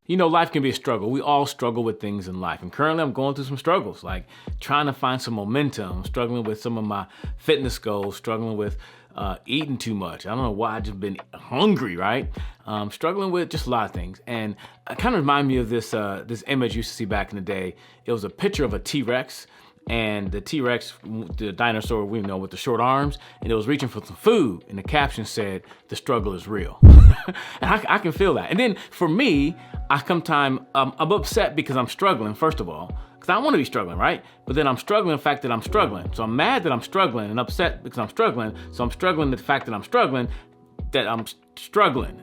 You know, life can be a struggle. We all struggle with things in life. And currently I'm going through some struggles, like trying to find some momentum, struggling with some of my fitness goals, struggling with eating too much. I don't know why, I just been hungry, right? Struggling with just a lot of things. And it kind of reminded me of this image you used to see back in the day. It was a picture of a T-Rex. And the T-Rex, the dinosaur we know with the short arms, and it was reaching for some food. And the caption said, "The struggle is real." And I can feel that. And then for me, I'm upset because I'm struggling, first of all, because I don't want to be struggling, right? But then I'm struggling the fact that I'm struggling. So I'm mad that I'm struggling and upset because I'm struggling. So I'm struggling with the fact that I'm struggling,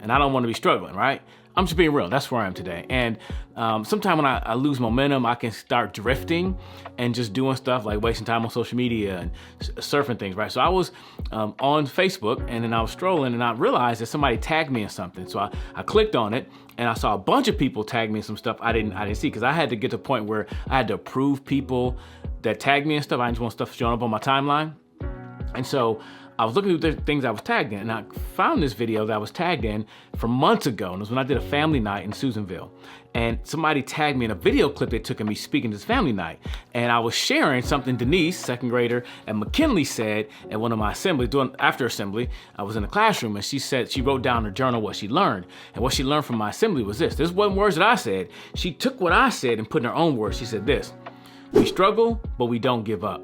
and I don't want to be struggling, right? I'm just being real. That's where I am today. And sometimes when I lose momentum, I can start drifting and just doing stuff like wasting time on social media and surfing things, right? So I was on Facebook, and then I was strolling, and I realized that somebody tagged me in something. So I clicked on it, and I saw a bunch of people tag me in some stuff I didn't see, because I had to get to a point where I had to approve people that tagged me and stuff. I just want stuff showing up on my timeline. And so I was looking at the things I was tagged in, and I found this video that I was tagged in from months ago, and it was when I did a family night in Susanville. And somebody tagged me in a video clip they took of me speaking to this family night. And I was sharing something Denise, second grader, and McKinley said at one of my assemblies, after assembly, I was in the classroom, and she said she wrote down in her journal what she learned. And what she learned from my assembly was this. This wasn't words that I said. She took what I said and put in her own words. She said this: "We struggle, but we don't give up.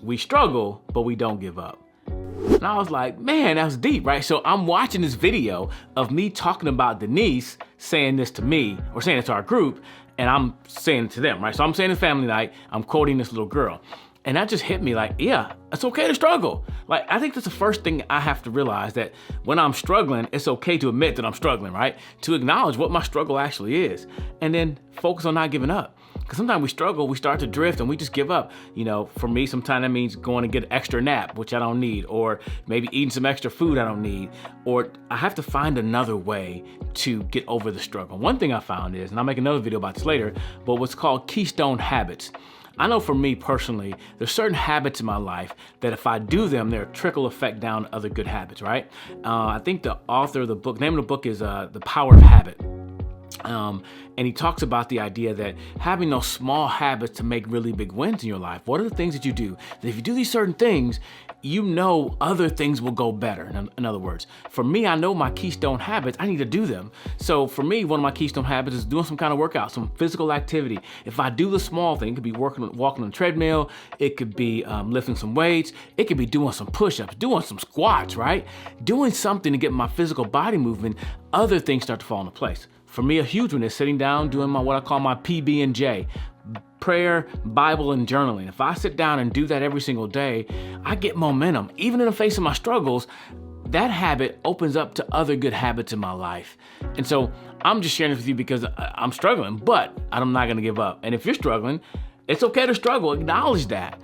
We struggle, but we don't give up." And I was like, man, that was deep, right? So I'm watching this video of me talking about Denise saying this to me, or saying it to our group, and I'm saying it to them, right? So I'm saying it family night, I'm quoting this little girl. And that just hit me like, yeah, it's okay to struggle. Like, I think that's the first thing I have to realize, that when I'm struggling, it's okay to admit that I'm struggling, right? To acknowledge what my struggle actually is, and then focus on not giving up. Because sometimes we struggle, we start to drift, and we just give up. You know, for me, sometimes that means going to get an extra nap, which I don't need, or maybe eating some extra food I don't need, or I have to find another way to get over the struggle. One thing I found is, and I'll make another video about this later, but what's called keystone habits. I know for me personally, there's certain habits in my life that if I do them, they're a trickle effect down to other good habits, right? I think the author of the book, name of the book is The Power of Habit. And he talks about the idea that having those small habits to make really big wins in your life. What are the things that you do? That if you do these certain things, you know other things will go better. In other words, for me, I know my keystone habits, I need to do them. So for me, one of my keystone habits is doing some kind of workout, some physical activity. If I do the small thing, it could be walking on a treadmill, it could be lifting some weights, it could be doing some push-ups, doing some squats, right? Doing something to get my physical body moving, other things start to fall into place. For me, a huge one is sitting down, doing what I call my PB&J, prayer, Bible, and journaling. If I sit down and do that every single day, I get momentum. Even in the face of my struggles, that habit opens up to other good habits in my life. And so I'm just sharing this with you because I'm struggling, but I'm not gonna give up. And if you're struggling, it's okay to struggle. Acknowledge that.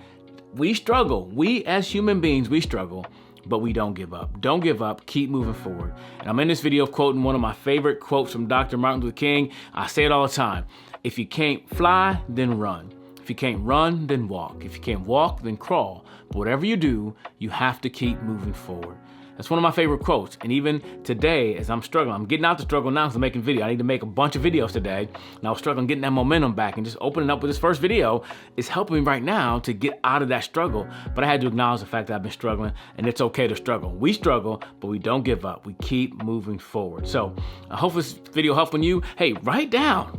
We struggle. We as human beings, we struggle, but we don't give up. Don't give up, keep moving forward. And I'm in this video quoting one of my favorite quotes from Dr. Martin Luther King. I say it all the time. If you can't fly, then run. If you can't run, then walk. If you can't walk, then crawl. But whatever you do, you have to keep moving forward. That's one of my favorite quotes. And even today, as I'm struggling, I'm getting out the struggle now because I'm making video. I need to make a bunch of videos today. And I was struggling getting that momentum back, and just opening up with this first video is helping me right now to get out of that struggle. But I had to acknowledge the fact that I've been struggling, and it's okay to struggle. We struggle, but we don't give up. We keep moving forward. So I hope this video helping you. Hey, write down.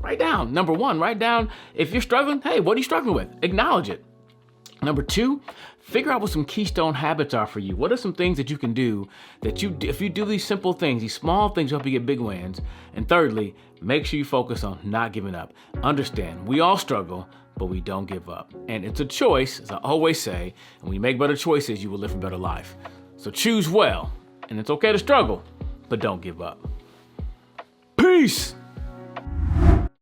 Number one, write down if you're struggling. Hey, what are you struggling with? Acknowledge it. Number two, figure out what some keystone habits are for you. What are some things that you can do that if you do these simple things, these small things, help you get big wins. And thirdly, make sure you focus on not giving up. Understand, we all struggle, but we don't give up. And it's a choice, as I always say, and when you make better choices, you will live a better life. So choose well, and it's okay to struggle, but don't give up. Peace.